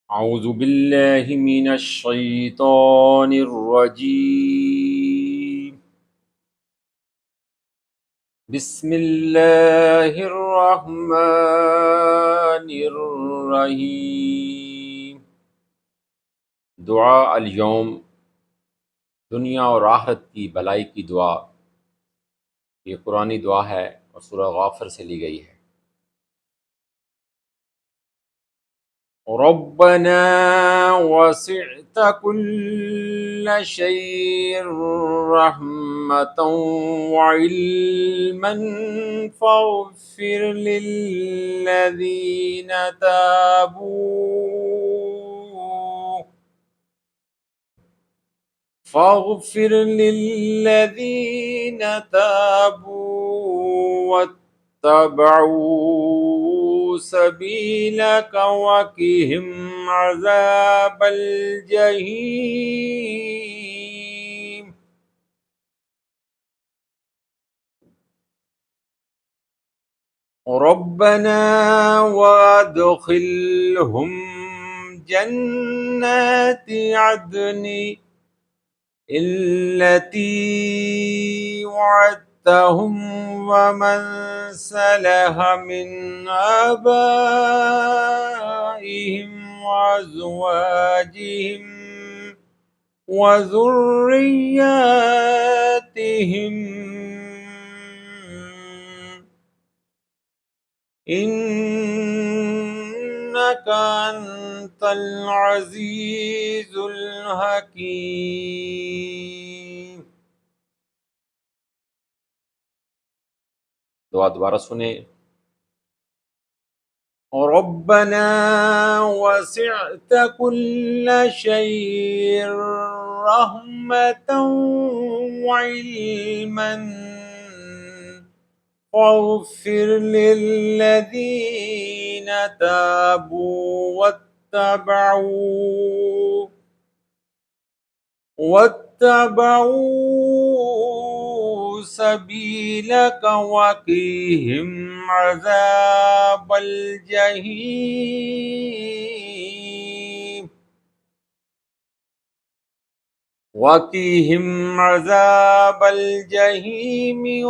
अऊज़ु बिल्लाहि मिनश शैतानिर रजीम। बिस्मिल्लाहिर रहमानिर रहीम। दुआ अल यौम, दुनिया और आखिरत की भलाई की दुआ। ये कुरानी दुआ है और सूरह गाफिर से ली गई है। रब्बना वसिअत कुल्ल शैइन रहमतन व इल्मन फ़ग़फ़िर लिल्लज़ीना ताबू फ़ग़फ़िर लिल्लज़ीना ताबू वत्तबअू सबीलक वक़िहिम अज़ाबल जहीम। रब्बना वअदखिलहुम जन्नाति अदनि इल्लती वअदतहुम वमन सलह मिन आबाइहिम वअज़वाजिहिम वज़ुर्रिय्यातिहिम इन्नका अंतल अज़ीज़ुल हकीम। दुआ दोबारा सुने। रब्बना वसिअत कुल्ल शैइन रहमतन व इल्मन फ़ग़फ़िर लिल्लज़ीना ताबू वत्तबअू सबीलक वक़िहिम अज़ाबल जहीम।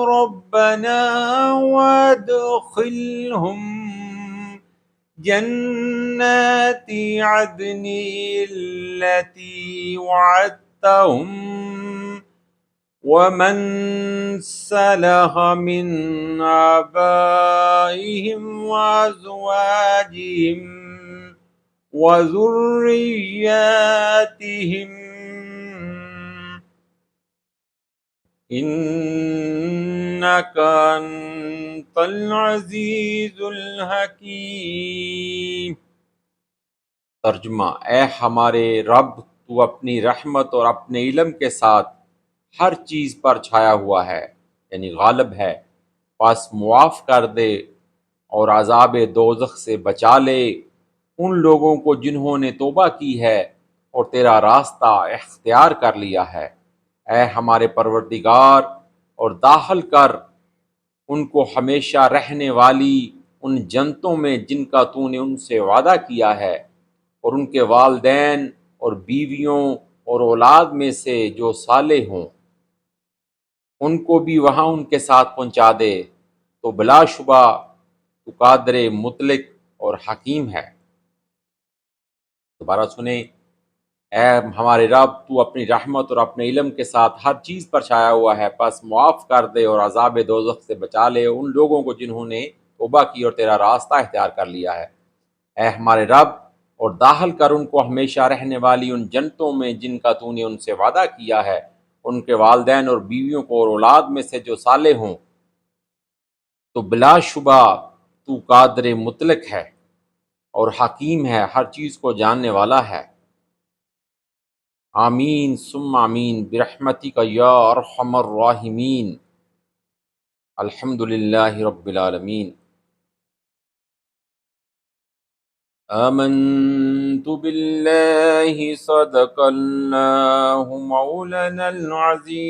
रब्बना वअदखिलहुम जन्नाति अदनि अल्लती वअदतहुम वमन सलह मिन आबाइहिम वअज़वाजिहिम वज़ुर्रिय्यातिहिम इन्नका अंतल अज़ीज़ुल हकीम। तर्जुमा, ए हमारे रब, तू अपनी रहमत और अपने इल्म के साथ हर चीज़ पर छाया हुआ है, यानी गालिब है। बस मुआफ़ कर दे और अज़ाब दोज़ख से बचा ले उन लोगों को जिन्होंने तौबा की है और तेरा रास्ता इख्तियार कर लिया है। ए हमारे परवरदिगार, और दाखिल कर उनको हमेशा रहने वाली उन जन्नतों में जिनका तूने उनसे वादा किया है, और उनके वालिदैन और बीवियों और औलाद में से जो सालेह हों उनको भी वहाँ उनके साथ पहुँचा दे। तो बिलाशुबा तू कादिर मुतलिक और हकीम है। दोबारा सुने। ए हमारे रब, तू अपनी रहमत और अपने इल्म के साथ हर चीज़ पर छाया हुआ है, बस मुआफ़ कर दे और अज़ाब दोज़ख से बचा ले उन लोगों को जिन्होंने तौबा की और तेरा रास्ता इख्तियार कर लिया है। ए हमारे रब, और दाखिल कर उनको हमेशा रहने वाली उन जन्नतों में जिनका तूने उनसे वादा किया है, उनके वालिदैन और बीवियों को और औलाद में से जो साले हों। तो बिलाशुबा तू कादिर मुतलक है और हकीम है, हर चीज़ को जानने वाला है। आमीन सुम्मा आमीन बिरहमतिका या अरहमर राहिमीन। अल्हम्दुलिल्लाहि रब्बिल आलमीन। आमन्तु बिल्लाहि सदक़ल्लाहु मौलानल अज़ीम।